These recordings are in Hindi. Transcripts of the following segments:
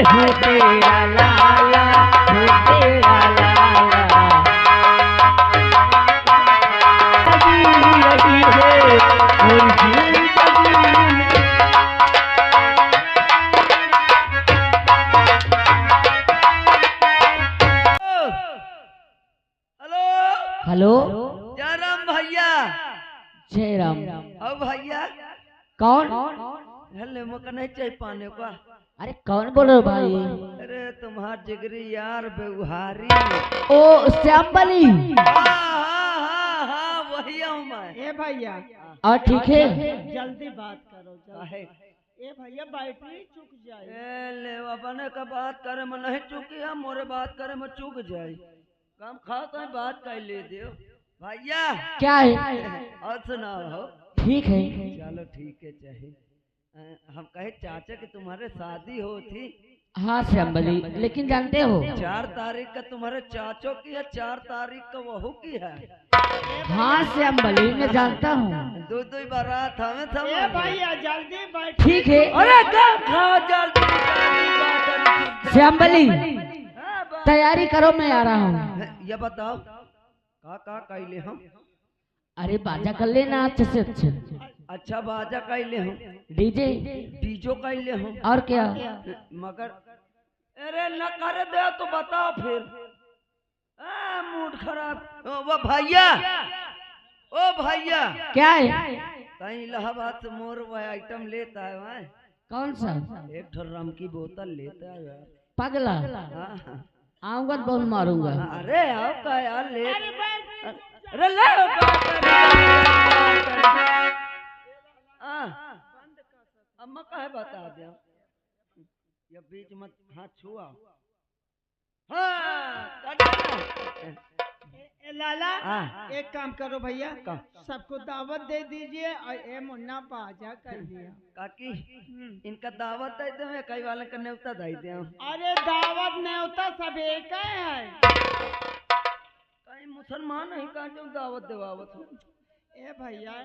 हूँ तेरा लाला, हूँ तेरा लाला। जी रही है और जिंदगी में। हेलो हेलो, जय राम भैया। जय राम। अब भैया कौन? हेले मौका नहीं चाहिए पाने का। अरे कौन बोल रहे हो भाई? अरे तुम्हारा जिगरी यार व्यवहारी। ओ श्याम बली। हाँ वही हूँ मैं। ए भैया और ठीक है? जल्दी बात करो काहे? ए भैया बैटरी चुक जाए। ए ले अपने का बात करे में नहीं चुकी है, मोरे बात करे में चुक जाए। कम खाओ तो बात कर ले दियो भैया। क्या है? और सुनाओ हो। ठीक है। चलो ठीक है। चाहे हम कहे चाचा कि तुम्हारे शादी हो थी। हाँ श्याम बली, लेकिन जानते हो 4 तारीख का तुम्हारे चाचों की है, 4 तारीख का वहू की है। हाँ श्याम बली, मैं जानता हूँ। दो बारात हमें सब। ए भैया जल्दी बैठ। ठीक है। अरे कब खाओ जल्दी। श्याम बली तैयारी करो, मैं आ रहा हूँ। ये बताओ का कैले हम। अरे बाजा कर लेना अच्छे से अच्छे। अच्छा बाजा कैले हम, डीजे डीजो कैले हम। और क्या? मगर अरे न कर दे तो बताओ फिर। मूड खराब। वो भैया, ओ भैया क्या है? कहीं इलाहाबाद से मोर वो आइटम लेता है वहाँ। कौन सा? एक ठो रम की बोतल लेता है यार। पगला हाँ। आऊंगा तो बहुत मारूंगा। अरे आओ का यार ले। अरे ले अम्मा का है बता दे। ये बीच मत हाथ छुआ। लाला एक काम करो भैया, सबको दावत दे दीजिए और ए मुन्ना बाजा कर दिया। काकी इनका दावत दे दे, कई वाले का न्योता दे दे। अरे दावत न्योता सब एक है। कहीं मुसलमान नहीं कहा जो दावत देवावत हो। ए भैया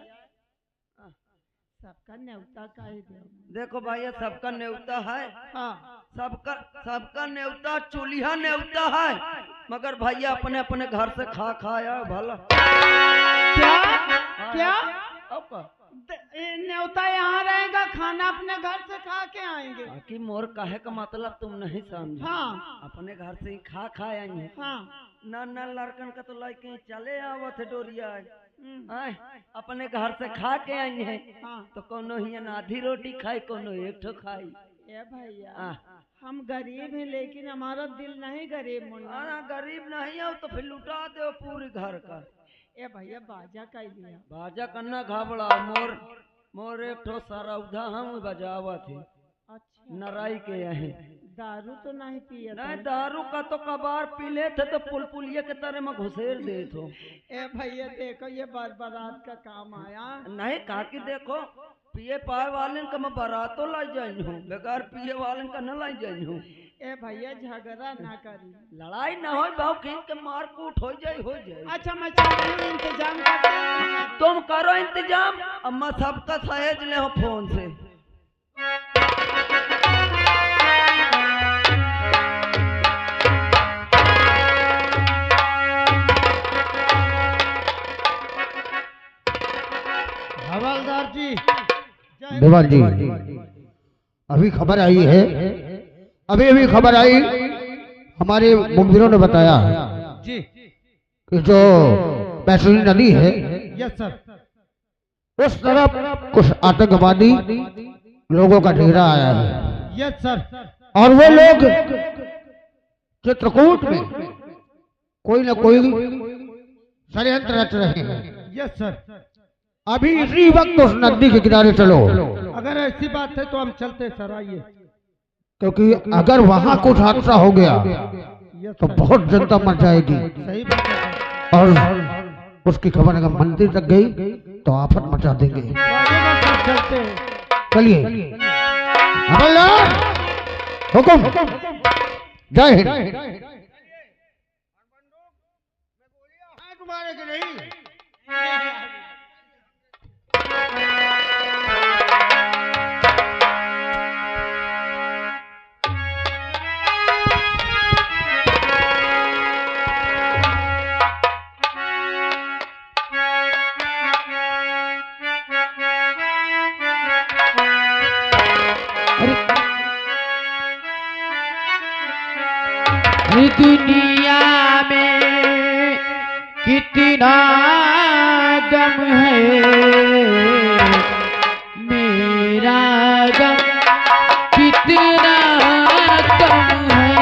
सबका न्योता का ही दे। देखो भैया सबका न्योता है। हाँ सबका न्योता चूल्हा न्योता है, मगर भैया अपने अपने घर से खा खाया भला। क्या अब न्योता यहाँ रहेगा, खाना अपने घर से खा के आएंगे। कि मोर काहे का मतलब तुम नहीं समझे। हाँ अपने घर से ही खा आएंगे। हाँ ना लड़कन का तो लाइक चले आवत है डोरिया। अपने घर से खा के आई है। हाँ तो कोनो ही आधी रोटी खाई, कोनो एक ठो खाई। ए भैया हम गरीब हैं लेकिन हमारा दिल नहीं गरीब मुन्ना। गरीब नहीं हो तो फिर लुटा दो पूरी घर का। ए भैया बाजा का दिया। बाजा करना घबरा। मोर एक ठो सारा उधा हम बजावा थे। अच्छा नराई के यहीं। दारू तो नहीं पिया? नहीं दारू का तो कबार पी ले थे तो पुलिया के तरह में घुसेर दे तो। ए भैया देखो ये बारात का काम आया। नहीं काकी देखो पिए पाए वाले का मैं बारातो लाई जाई हूँ, बेकार पिए वाले का न लाई जाई हूँ। ए भैया झगड़ा ना करी, लड़ाई न हो बहु खींच के मार कूट हो जाए। अच्छा मैं चल रही हूँ, इंतजाम करते। तुम करो इंतजाम, अम्मा सबका सहेज ले हो फोन से। हवलदार जी। देवान जी अभी खबर आई है, अभी खबर आई, हमारे मुखबिरों ने बताया जी कि जो पैसुली नदी है यस सर, उस तरफ कुछ आतंकवादी लोगों का डेरा आया है। Yes sir. और वो लोग चित्रकूट में कोई न कोई षड्यंत्र रच रहे हैं। Yes sir. अभी इसी वक्त उस नदी के किनारे चलो। अगर ऐसी बात है तो हम चलते सर, आइए। क्योंकि अगर वहां कुछ हादसा हो गया तो बहुत जनता मर जाएगी। सही बात है। और उसकी खबर अगर मंदिर तक गई तो आफत मचा देंगे। चलते हैं। चलिए हुकुम, जय हिंद। इस दुनिया में कितना गम है, मेरा गम कितना कम है।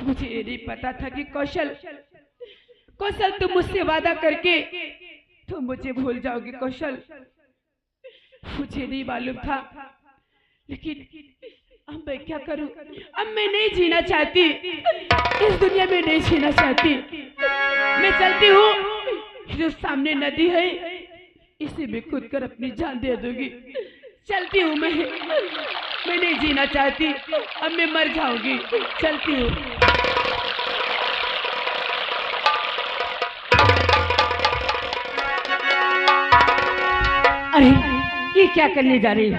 मुझे ये नहीं पता था कि कौशल तुम मुझसे वादा करके तुम मुझे भूल जाओगे कौशल। मुझे नहीं मालूम था, लेकिन अब मैं क्या करूं? अब मैं नहीं जीना चाहती, इस दुनिया में नहीं जीना चाहती। मैं चलती हूँ, जो सामने नदी है इसे मैं कूद कर अपनी जान दे दूंगी। चलती हूँ मैं नहीं जीना चाहती, अब मैं मर जाऊंगी। चलती हूँ। अरे ये क्या करने जा रही हो?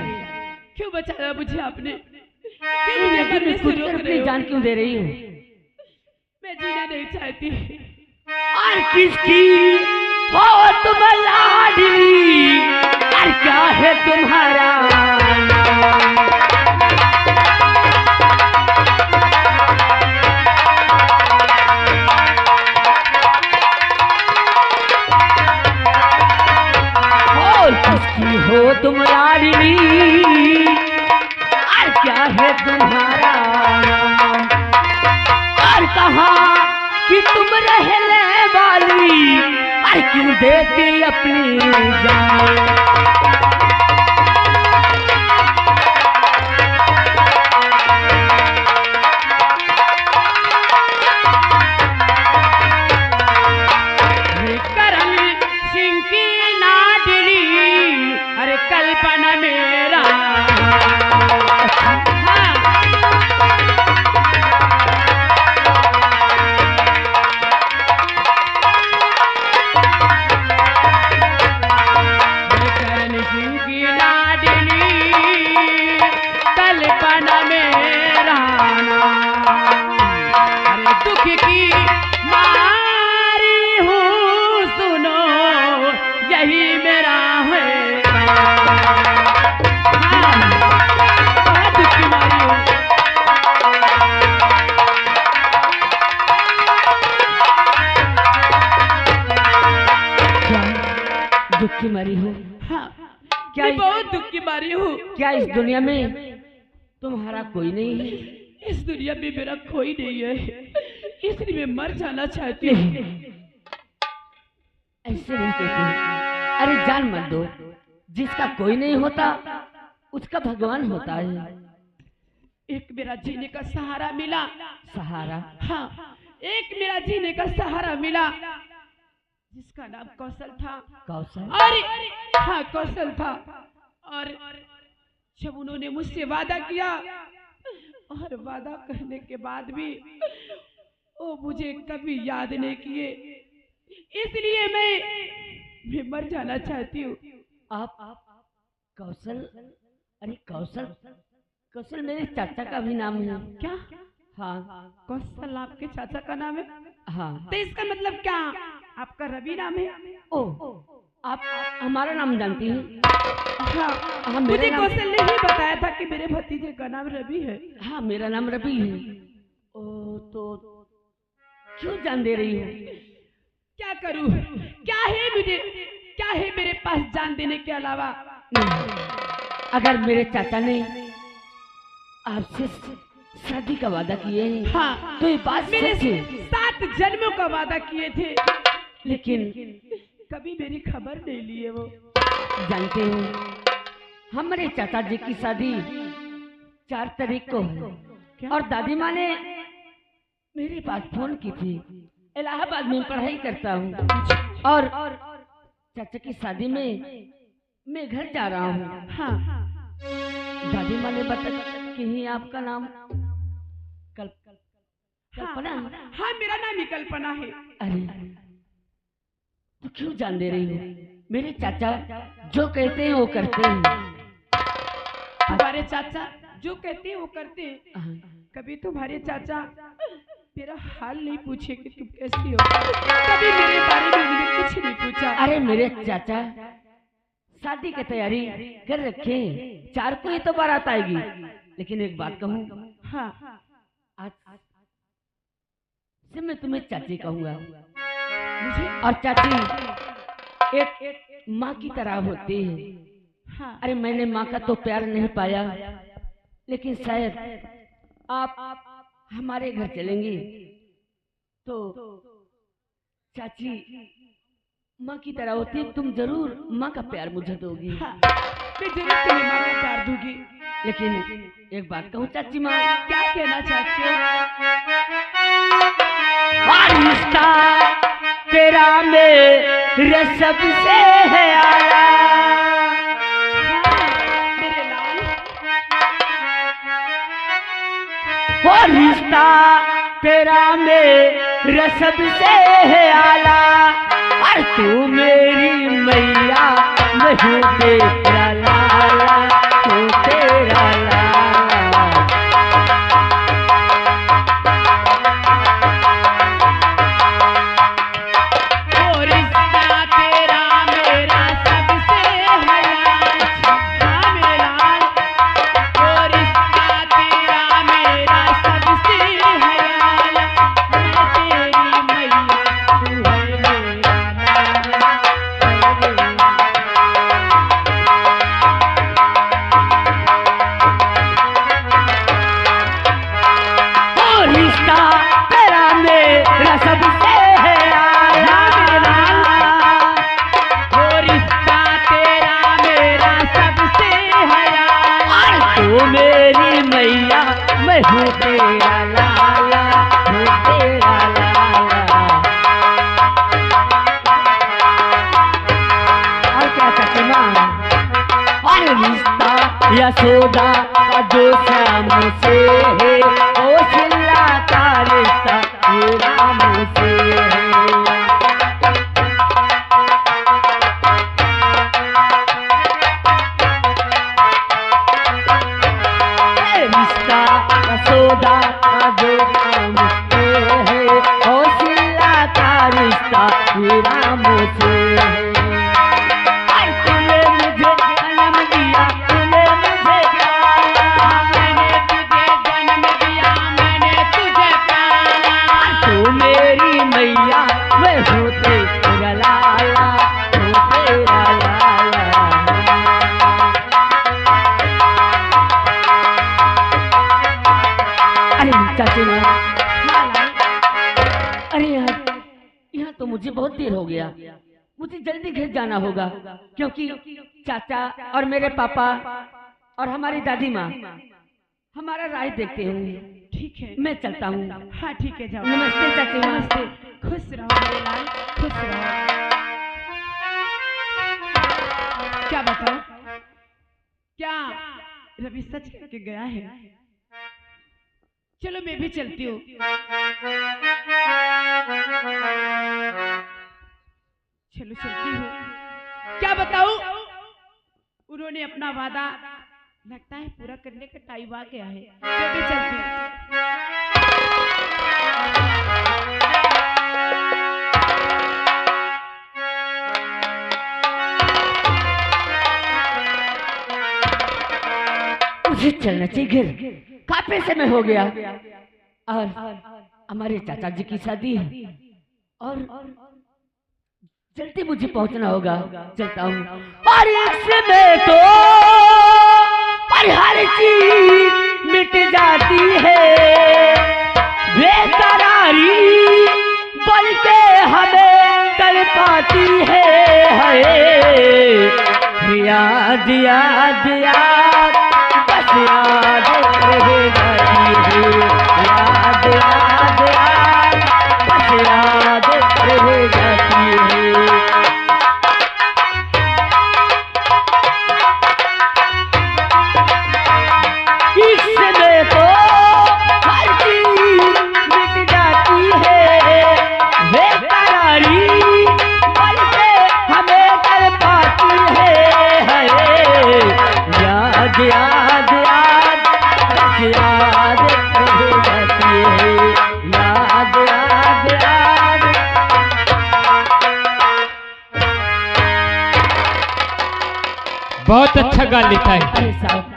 क्यों बचाया मुझे आपने? क्यों मुझे मरने से रोक रही हो? जान क्यों दे रही हो? मैं जीना नहीं चाहती। और किसकी हो तुम लाडली, और क्या है तुम्हारा किसकी हो तुम लाडली, और क्या है तुम्हारा नाम, और कहाँ कि तुम रहने वाली, और क्यों देती अपनी जान। कल्पना मेरा करण सिंह की लाडली, कल्पना मेरा अरे दुख की मारी हूँ, सुनो यही मेरा है। दुख की मारी हो? हाँ, क्या मैं बहुत दुख की मारी हूँ। क्या इस दुनिया में तुम्हारा कोई नहीं है? इस दुनिया में मेरा कोई नहीं है, इसलिए मैं मर जाना चाहती हूँ। ऐसे नहीं कहते। अरे जान मत दो, जिसका कोई नहीं होता उसका भगवान होता है। एक मेरा जीने का सहारा मिला। सहारा? हाँ, एक मेरा जीने का सहारा मिला, जिसका नाम कौशल था। कौशल? अरे हाँ, कौशल था। और जब उन्होंने मुझसे वादा किया, और वादा करने के बाद भी वो मुझे कभी याद नहीं किए, इसलिए मैं मर जाना चाहती हूँ। आप कौशल? अरे कौशल, कौशल मेरे चाचा का भी नाम है। क्या? हाँ, कौशल आपके चाचा का नाम है? हाँ। तो इसका मतलब क्या? आपका रवि नाम है? ओ, आप हमारा नाम जानती हैं? हाँ, मुझे कौशल ने ही बताया था कि मेरे भतीजे का नाम रवि है। हाँ, मेरा नाम रवि है। ओ, तो क्यों जान दे रही हो? क्या करूं? क्या है मेरे पास जान देने के अलावा? नहीं, अगर मेरे चाचा ने आपसे शादी का वादा किए हैं, हाँ, तो ये बात मेरे सच है। 7 जन्मों का वादा किए थे, लेकिन कभी मेरी खबर नहीं लिए वो। जानते हो, हमारे चाचा जी की शादी 4 तारीख को है और दादी माँ ने मेरे पास फोन की थी। इलाहाबाद में पढ़ाई करता हूँ और चाचा की शादी में मैं घर जा रहा हूँ। हाँ, दादी माँ ने बताया कि आपका नाम कल्पना। हाँ, मेरा नाम ही कल्पना है। अरे तो क्यों जान दे रही हो? मेरे चाचा जो कहते हैं वो करते हैं। तुम्हारे चाचा जो कहते हैं वो करते हैं। हाँ। कभी तुम्हारे चाचा मेरा हाल नहीं पूछे कि तुम कैसी हो, कभी मेरे बारे में उन्होंने कुछ नहीं पूछा। अरे मेरे चाचा शादी की तैयारी कर रखे, 4 को ही तो बारात आएगी। लेकिन एक बात कहूँ, हाँ, आज से मैं तुम्हें चाची कहूंगा। मुझे और चाची एक माँ की तरह होती है। हाँ, अरे मैंने माँ का तो प्यार नहीं पाया, लेकिन शायद आप हमारे घर चलेंगे तो चाची माँ की तरह होती है। तुम जरूर माँ का प्यार मुझे दोगी। हाँ, मैं जरूर तुम्हें माँ का प्यार दूंगी। लेकिन एक बात कहूँ चाची माँ, क्या कहना चाहते हो? रिश्ता तेरा मेरे सबसे है आला। मेरे लाल, वो रिश्ता तेरा मेरे सबसे है आला। और तू मेरी मैया, मैं हूँ तेरा लाला, तू तेरा लाला। वो रिश्ता तेरा मेरा सबसे है हाँ मेरे लाल, वो रिश्ता तेरा मेरा सबसे है मैं तेरी मैया, तू है मेरा लाला। वो रिश्ता तेरा मेरा सबसे है आला। मेरे लाल, वो रिश्ता तेरा मेरा सबसे है और तू मेरी मैया, मैं हूँ तेरा लाला, हूँ तेरा लाला। और क्या चाची माँ? और रिश्ता यशोदा का जो श्याम से है, वो चिल्ला का रिश्ता ये राम से है। रिश्ता यशोदा का जो राम से है, वो चिल्ला का रिश्ता ये राम से है। और तूने मुझे जन्म दिया, तूने मुझे पाला, मैंने तुझे जन्म दिया, मैंने तुझे पाला। तू मेरी मैया, मैं हूँ तेरा लाला, हूँ तेरा लाला। अरे चाची माँ, अरे यहाँ तो मुझे बहुत देर हो गया। मुझे जल्दी घर जाना होगा, क्योंकि चाचा और मेरे पापा और हमारी दादी माँ हमारा राह देखते होंगे। ठीक है, मैं चलता हूँ। हाँ ठीक है, जाओ। नमस्ते चाची माँ। नमस्ते, खुश रहो मेरे लाल, खुश रहो। क्या बताओ, क्या रवि सच कह के गया है? चलो मैं भी चलती हूँ। चलो चलती हूँ। क्या बताऊं, उन्होंने अपना वादा लगता है पूरा करने का टाइम आ गया है। मैं भी चलती मुझे चलना चाहिए घर, काफी समय हो गया और हमारे चाचा जी की शादी है और जल्दी मुझे पहुंचना होगा। चलता हूँ। और इसमें तो पर हर चीज मिट जाती है, बेकरारी बन के हमें तड़पाती है। याद याद याद बस याद रह जाती है, याद याद याद बस याद रह जाती है। इसमें तो हर चीज मिट जाती है, बेकरारी बन के हमें तड़पाती है। याद याद याद बस याद रह जाती है, याद याद याद। बहुत अच्छा गा लेता है। अरे साहब,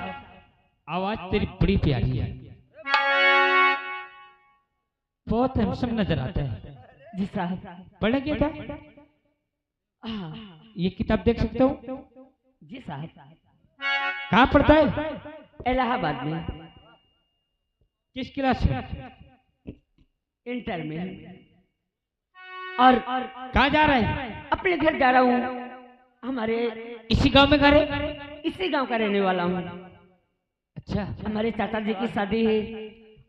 आवाज तेरी बड़ी प्यारी है, बहुत हैंडसम नजर आता है। जी साहब। पढ़ा गया था? हाँ, ये किताब देख सकते हो? जी साहब। कहाँ पढ़ता है? इलाहाबाद में किस क्लास में? इंटर में। और कहाँ जा रहा है? अपने घर जा रहा हूँ। हमारे इसी गांव में घर है? इसी गांव का रहने वाला हूँ। अच्छा। हमारे चाचा जी की शादी है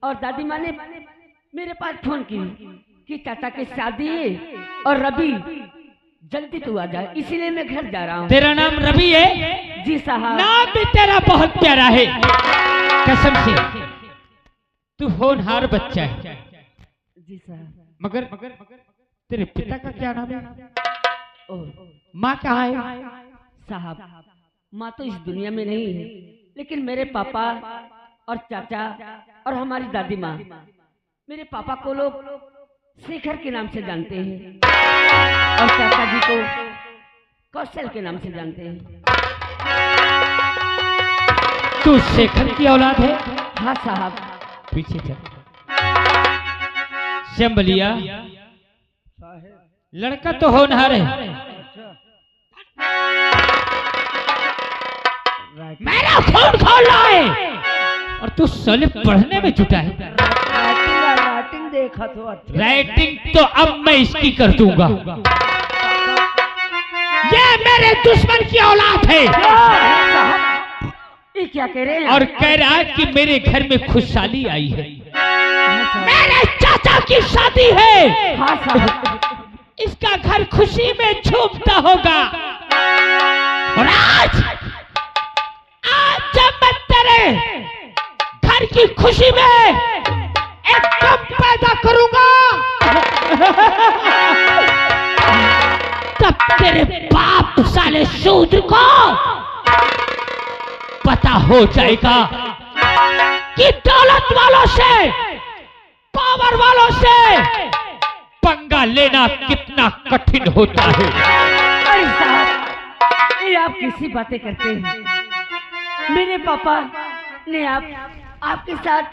और दादी माँ ने मेरे पास फोन की कि चाचा की शादी है और रवि जल्दी तू आ जा, इसीलिए मैं घर जा रहा हूँ। तेरा नाम रवि है? जी साहब। नाम भी तेरा बहुत प्यारा है, कसम से तू होनहार बच्चा है। जी साहब। मगर तेरे पिता का क्या नाम है? ओह माँ कहाँ है? साहब, माँ तो इस दुनिया में नहीं है, लेकिन मेरे पापा और चाचा और हमारी दादी माँ मेरे पापा को लोग शेखर के नाम से जानते हैं और चाचा जी को कौशल के नाम से जानते हैं। तू शेखर की औलाद है? हाँ साहब। पीछे चल। शंबलिया, लड़का तो होनहार है, मेरा खून खोल रहा है और तू साले पढ़ने में जुटा है। राइटिंग देखा तो अच्छा। राइटिंग तो अब मैं इसकी कर दूंगा। ये मेरे दुश्मन की औलाद है ये क्या कह रहे हैं? और कह रहा है कि मेरे घर में खुशहाली आई है, मेरे चाचा की शादी है। हाँ साहब। इसका घर खुशी में झूमता होगा और आज जब मैं तेरे घर की खुशी में एक गम पैदा करूंगा तब तेरे बाप साले शूद्र को पता हो जाएगा कि दौलत वालों से, पावर वालों से पंगा लेना कितना कठिन होता है। अरे साहब, ये आप किसी बातें करते हैं? मेरे पापा ने आपके साथ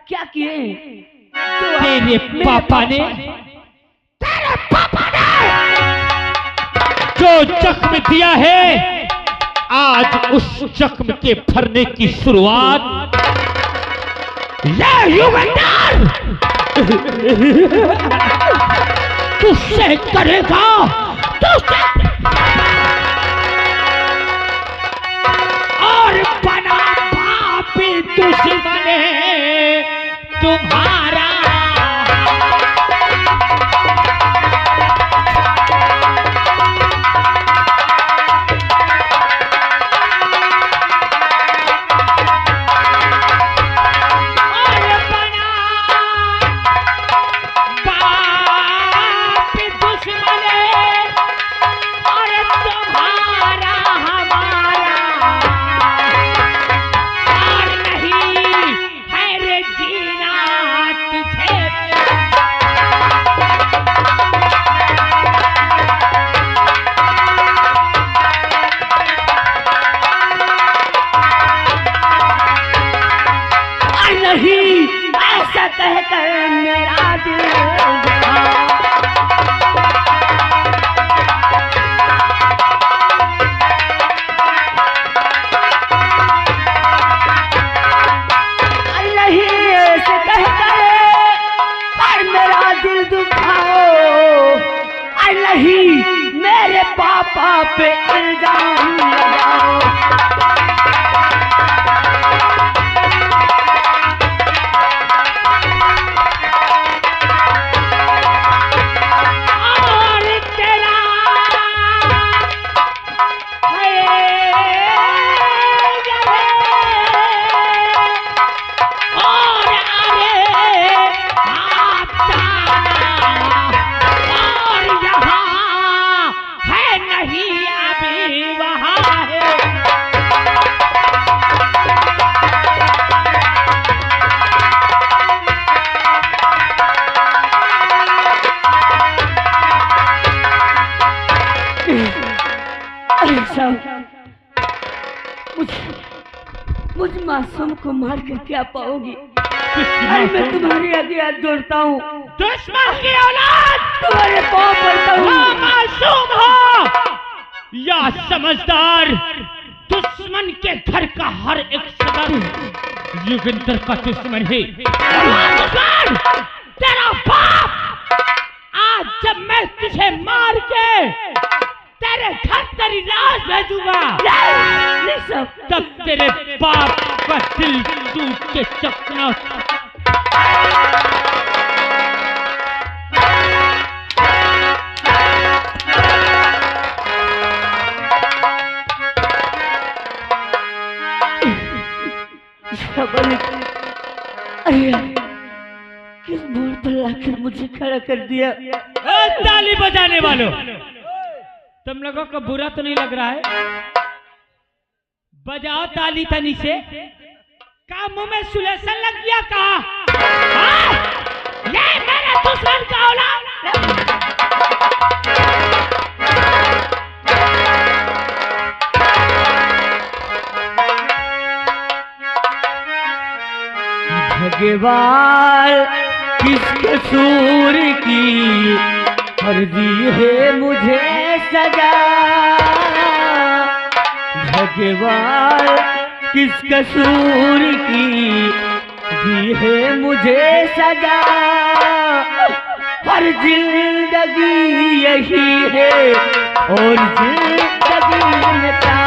क्या किए हैं? तेरे पापा ने जो जख्म दिया है, आज उस जख्म के भरने की शुरुआत तुझसे करेगा। और बना पापी दुश्मन तुम्हारा। ऐसा कहकर मेरा दिल दुखा। दिल दुखाओ नहीं मेरे पापा पे इल्जाम लगाओ। और तेरा मुझ मासूम को मार कर क्या पाओगी? अरे मैं तुम्हारे आगे हाथ जोड़ता हूँ। दुश्मन की औलाद तुम्हारे पाँव पड़ता हूँ। मासूम हो या समझदार, दुश्मन के घर का हर एक सदस्य युगंधर का दुश्मन है। दुश्मन तेरा बाप, आज जब मैं तुझे मार के तेरे घर तेरी लाश भेजूंगा, तब तेरे बाप का दिल टूट के चकना। अरे किस बोर्ड पर लाकर मुझे खड़ा कर दिया? ताली बजाने वालों, तुम लोगों को बुरा तो नहीं लग रहा है? बजाओ ताली तनी से। का मुंह में सुलेसन लग गया का? ये मेरे दुश्मन का औलाद। भगवान किस कसूर की कर दी है मुझे सजा? भगवान किस कसूर की दी है मुझे सजा? हर जिंदगी यही है और जिंदगी में क्या?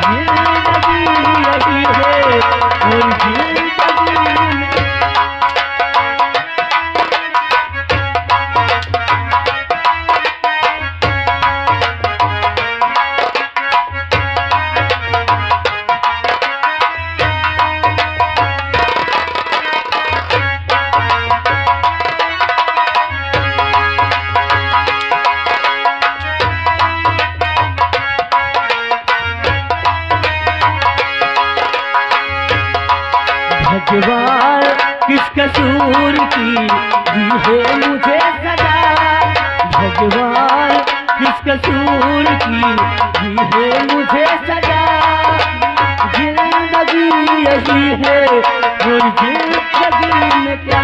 जिंदगी यही है और जिंदगी में भगवान किस कसूर की दी है मुझे सजा? भगवान किस कसूर की दी है मुझे सजा? जिंदगी यही है और जिंदगी में क्या?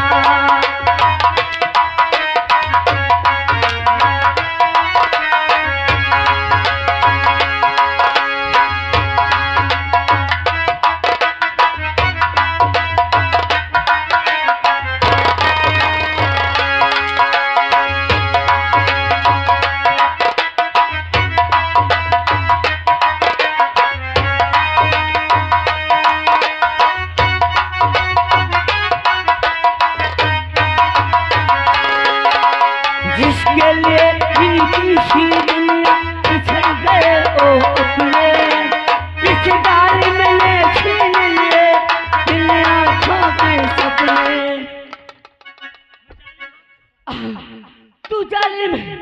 जिसके लिए इनकी शीरियां बिछड़ गए ओ अपने, इस डाली में ले छीन लिए इन आँखों के सपने। तू जालिम है,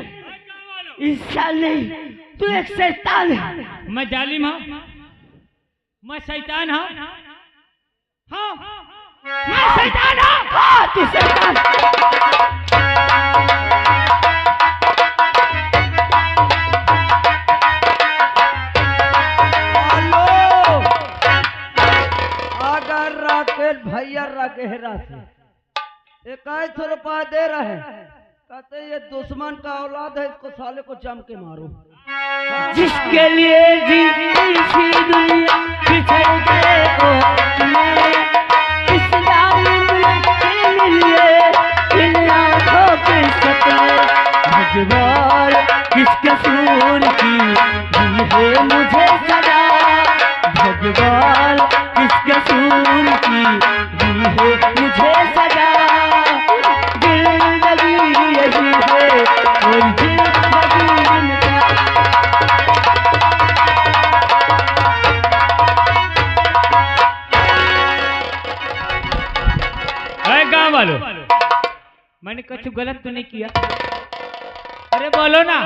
इंसान नहीं, तू एक शैतान है। मैं जालिम हूँ? मैं शैतान हूँ? हाँ मैं शैतान हूँ। हाँ तू शैतान। अगर राकेश भैया रहा गहरा से 2100 रुपया दे रहे हैं। कहते ये दुश्मन का औलाद है, इसको साले को जम के मारो। जिसके लिए जीती थी दुनिया बिछड़ गए ओ मैं, इस जालिम के लिए इन आँखों के सपने, भगवान किस कसूर की दी है मुझे सजा, भगवान किस कसूर की दी है मुझे सजा, जिंदगी यही है और जिंदगी इनका। गाँव वालों, मैंने कुछ गलत तो नहीं किया? अरे बोलो ना,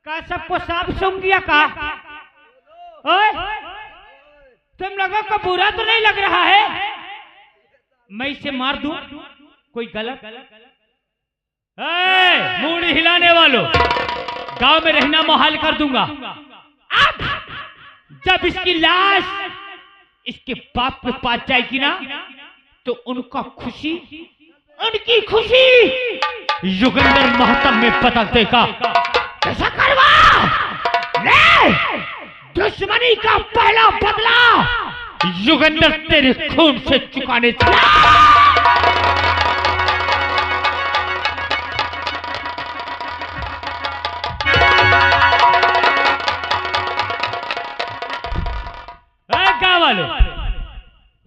का सबको साफ सुन गया का? ओए, तुम लोगों को बुरा तो नहीं लग रहा है? मैं इसे मार दूं? कोई गलत? मूड हिलाने वालों, गांव में रहना मुहाल कर दूंगा। अब जब इसकी लाश इसके बाप के पास जाएगी ना, तो उनकी खुशी युगंधर महतम में बदल देगा। कैसा करवा? ले, दुश्मनी का पहला बदला युगंधर तेरे खून से चुकाने चला। गाँव वालों,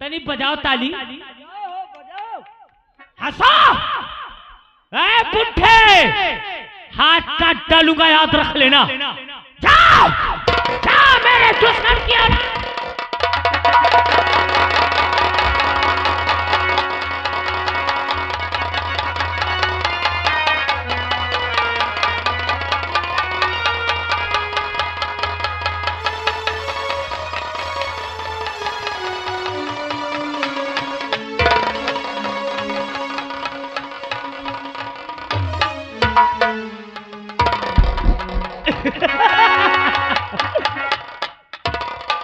तनी बजाओ ताली, हंसो। बुढ़े, हाथ काट डालूंगा, याद रख लेना। जाओ जाओ मेरे दुश्मन की औलाद।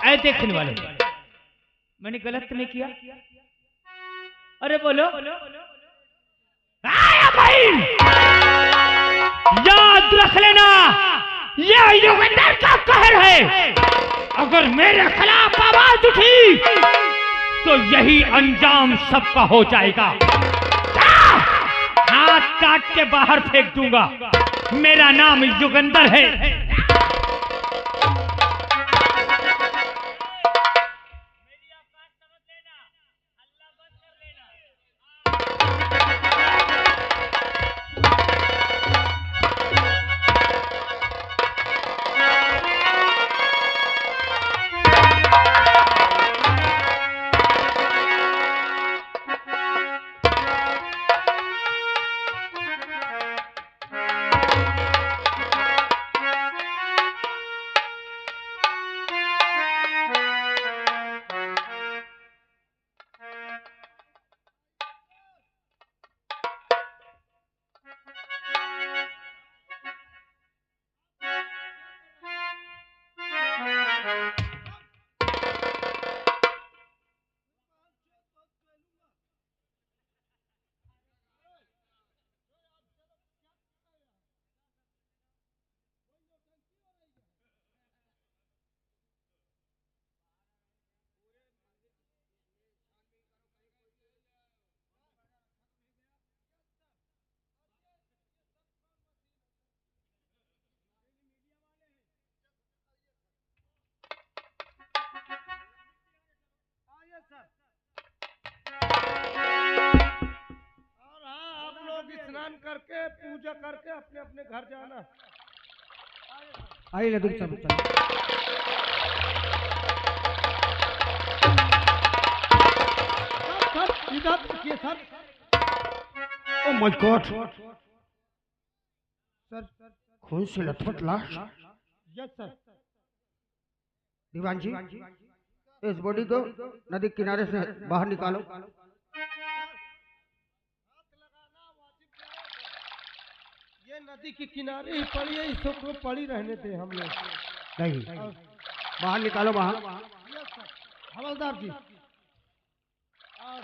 ऐ देखने वाले, मैंने गलत नहीं किया? अरे बोलो। आया भाई, याद रख लेना, यह युगंधर का कहर है। अगर मेरे खिलाफ आवाज उठी तो यही अंजाम सबका हो जाएगा। हाथ काट के बाहर फेंक दूंगा। मेरा नाम युगंधर है। स्नान करके पूजा करके अपने अपने घर जाना। आइए नदी सब सर इधर देखिए sir. Oh my God sir, खून से लथपथ लाश। Yes sir. दीवान जी, इस बॉडी को नदी किनारे से बाहर निकालो। ये नदी के किनारे ही पड़ी है, इसको पड़ी रहने थे हम लोग। नहीं, बाहर निकालो बाहर। हवलदार जी। और